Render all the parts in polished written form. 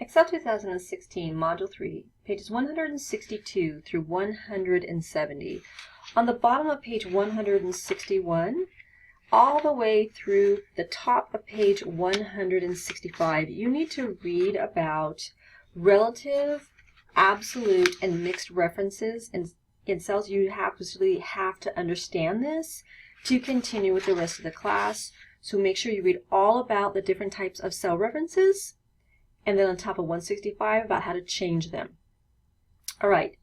Excel 2016, Module 3, pages 162 through 170. On the bottom of page 161, all the way through the top of page 165, you need to read about relative, absolute, and mixed references in cells. You absolutely have to understand this to continue with the rest of the class. So make sure you read all about the different types of cell references, and then on top of 165 about how to change them. All right.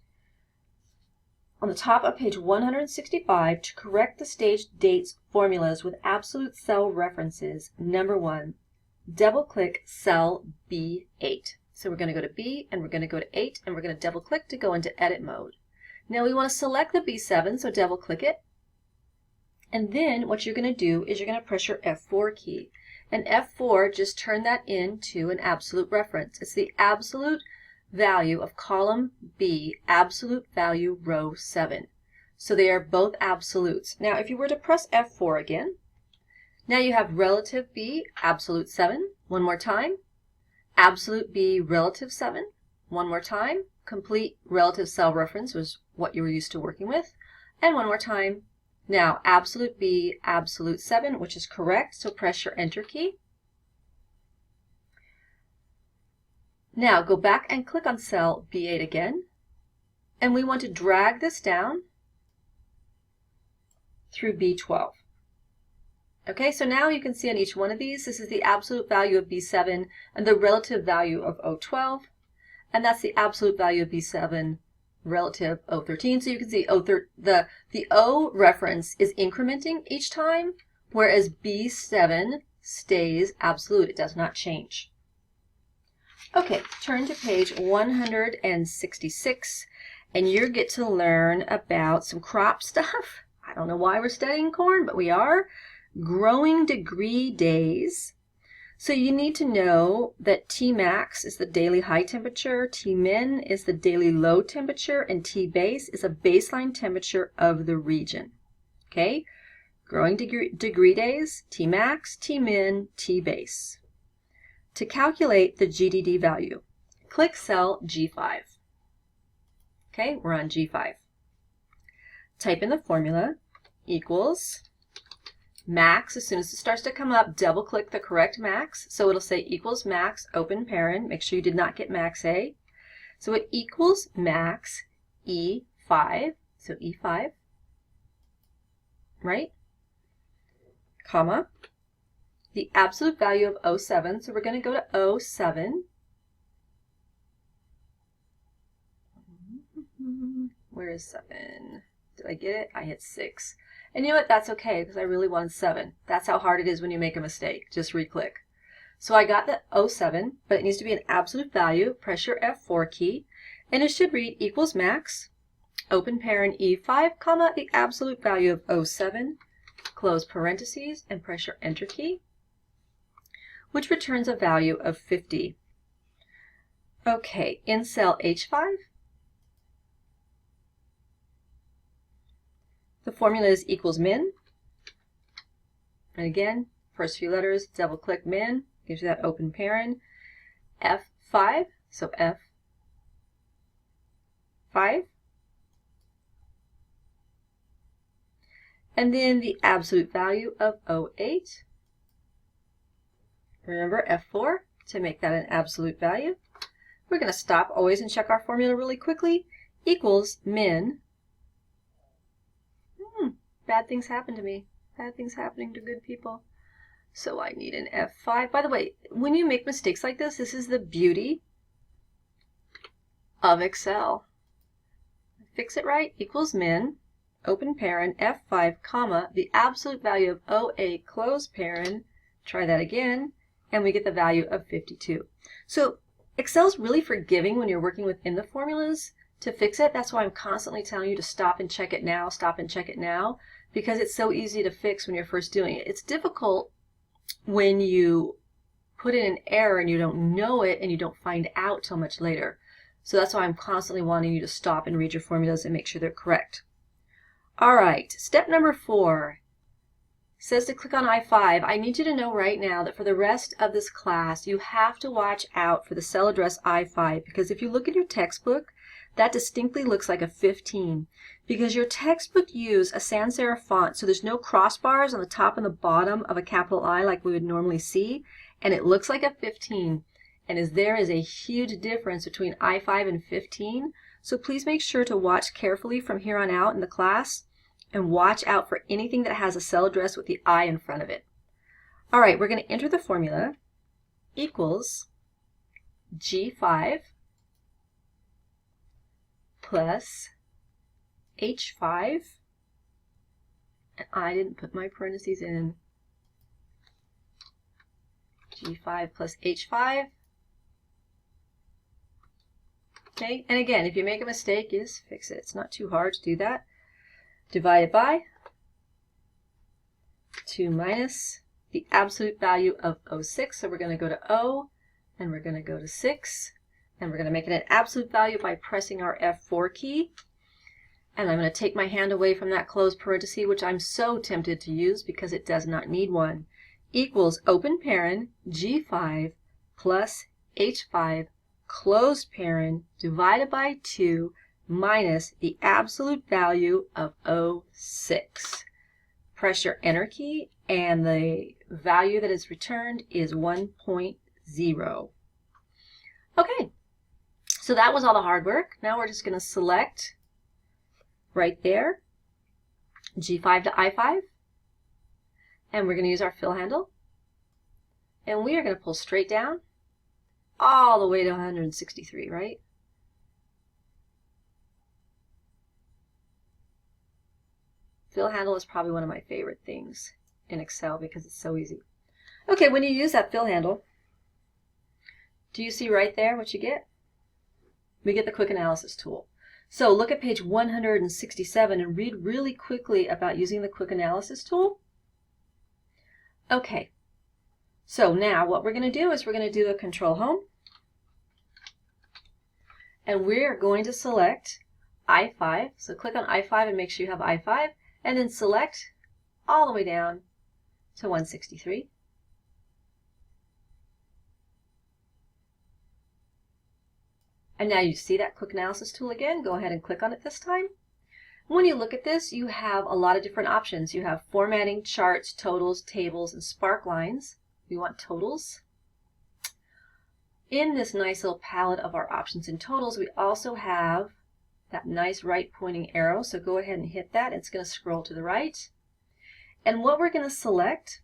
On the top of page 165, to correct the stage dates formulas with absolute cell references, number 1, double-click cell B8. So we're going to go to B, and we're going to go to 8, and we're going to double-click to go into edit mode. Now we want to select the B7, so double-click it. And then what you're going to do is you're going to press your F4 key. And F4, just turn that into an absolute reference. It's the absolute value of column B, absolute value row 7. So they are both absolutes. Now if you were to press F4 again, now you have relative B, absolute 7. One more time. Absolute B, relative 7. One more time. Complete relative cell reference was what you were used to working with. And one more time. Now, absolute B, absolute 7, which is correct, so press your Enter key. Now, go back and click on cell B8 again, and we want to drag this down through B12. Okay, so now you can see on each one of these, this is the absolute value of B7 and the relative value of O12, and that's the absolute value of B7 relative O13. So you can see the O reference is incrementing each time, whereas B7 stays absolute. It does not change. Okay, turn to page 166, and you get to learn about some crop stuff. I don't know why we're studying corn, but we are. Growing degree days. So you need to know that Tmax is the daily high temperature, Tmin is the daily low temperature, and Tbase is a baseline temperature of the region. Okay? Growing degree days, Tmax, Tmin, Tbase. To calculate the GDD value, click cell G5. Okay, we're on G5. Type in the formula equals max. As soon as it starts to come up, double click the correct max. So it'll say equals max, open paren. Make sure you did not get max A. So it equals max E5. So E5, right? Comma. The absolute value of O7. So we're going to go to O7. Where is 7? Did I get it? I hit 6. And you know what? That's okay, because I really wanted 7. That's how hard it is when you make a mistake. Just re-click. So I got the 07, but it needs to be an absolute value. Press your F4 key, and it should read equals max, open paren E5, comma, the absolute value of 07, close parentheses, and press your Enter key, which returns a value of 50. Okay, in cell H5, the formula is equals min. And again, first few letters, double click min, gives you that open paren. F5, so F5. And then the absolute value of 08. Remember F4 to make that an absolute value. We're going to stop always and check our formula really quickly. Equals min. Bad things happen to me. Bad things happening to good people. So I need an F5. By the way, when you make mistakes like this is the beauty of Excel. Fix it right, equals min, open paren, F5, comma, the absolute value of OA, close paren. Try that again, and we get the value of 52. So Excel's really forgiving when you're working within the formulas to fix it. That's why I'm constantly telling you to stop and check it now, stop and check it now, because it's so easy to fix when you're first doing it. It's difficult when you put in an error and you don't know it and you don't find out till much later. So that's why I'm constantly wanting you to stop and read your formulas and make sure they're correct. All right, step number 4. says to click on I5. I need you to know right now that for the rest of this class, you have to watch out for the cell address I5, because if you look at your textbook, that distinctly looks like a 15, because your textbook used a sans serif font, so there's no crossbars on the top and the bottom of a capital I like we would normally see, and it looks like a 15. And there is a huge difference between I5 and 15, so please make sure to watch carefully from here on out in the class, and watch out for anything that has a cell address with the I in front of it. All right, we're going to enter the formula equals G5 plus H5, and I didn't put my parentheses in. G5 plus H5. Okay, and again, if you make a mistake, you just fix it. It's not too hard to do that. Divided by 2 minus the absolute value of 0.6. So we're going to go to O, and we're going to go to 6, and we're going to make it an absolute value by pressing our F4 key. And I'm going to take my hand away from that closed parenthesis, which I'm so tempted to use because it does not need one, equals open paren G5 plus H5 closed paren divided by 2 minus the absolute value of 0.6. Press your enter key, and the value that is returned is 1.0. Okay, so that was all the hard work. Now we're just going to select right there G5 to I5, and we're going to use our fill handle, and we are going to pull straight down all the way to 163, right? Fill handle is probably one of my favorite things in Excel because it's so easy. Okay, when you use that fill handle, do you see right there what you get? We get the quick analysis tool. So look at page 167 and read really quickly about using the quick analysis tool. Okay, so now what we're going to do is we're going to do a control home, and we're going to select I5. So click on I5 and make sure you have I5, and then select all the way down to 163. And now you see that quick analysis tool again. Go ahead and click on it this time. When you look at this, you have a lot of different options. You have formatting, charts, totals, tables, and spark lines. We want totals. In this nice little palette of our options and totals, we also have that nice right pointing arrow. So go ahead and hit that. It's going to scroll to the right. And what we're going to select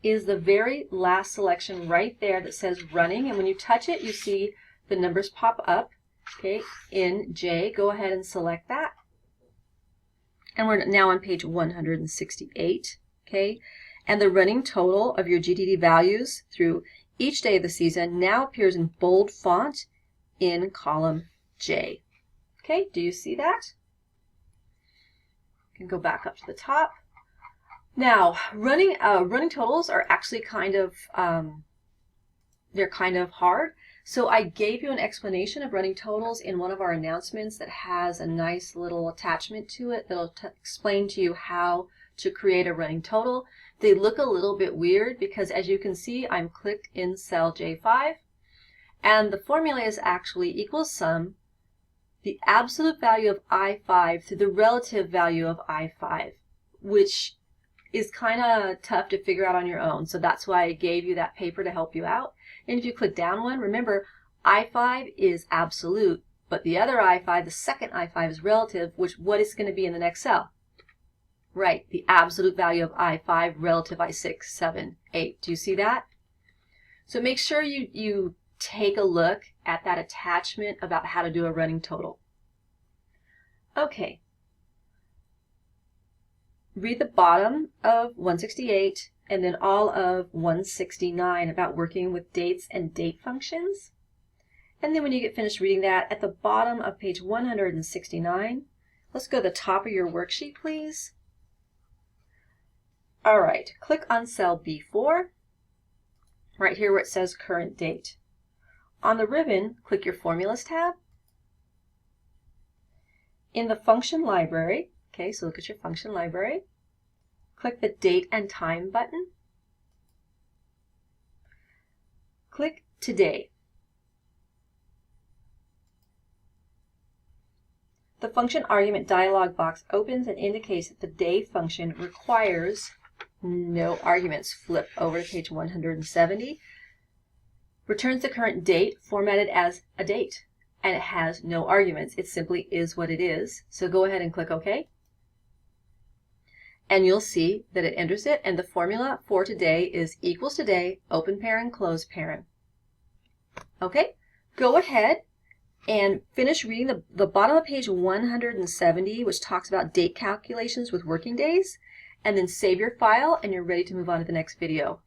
is the very last selection right there that says running. And when you touch it, you see the numbers pop up. Okay, in J, go ahead and select that. And we're now on page 168. Okay, and the running total of your GTD values through each day of the season now appears in bold font in column J. Okay, do you see that? You can go back up to the top. Now, running totals are actually kind of they're kind of hard. So I gave you an explanation of running totals in one of our announcements that has a nice little attachment to it that'll explain to you how to create a running total. They look a little bit weird because, as you can see, I'm clicked in cell J5, and the formula is actually equals sum the absolute value of I5 through the relative value of I5, which is kind of tough to figure out on your own. So that's why I gave you that paper to help you out. And if you click down one, remember I5 is absolute, but the other I5, the second I5, is relative, which what is going to be in the next cell? Right, the absolute value of I5 relative I6, 7, 8. Do you see that? So make sure you take a look at that attachment about how to do a running total. Okay. Read the bottom of 168 and then all of 169 about working with dates and date functions. And then when you get finished reading that, at the bottom of page 169, let's go to the top of your worksheet, please. All right, click on cell B4, right here where it says current date. On the ribbon, click your Formulas tab. In the function library, okay, so look at your function library. click the Date and Time button. Click Today. The function argument dialog box opens and indicates that the day function requires no arguments. Flip over to page 170. Returns the current date formatted as a date, and it has no arguments. It simply is what it is. So go ahead and click OK. And you'll see that it enters it, and the formula for today is equals today, open paren, close paren. Okay, go ahead and finish reading the bottom of page 170, which talks about date calculations with working days, and then save your file, and you're ready to move on to the next video.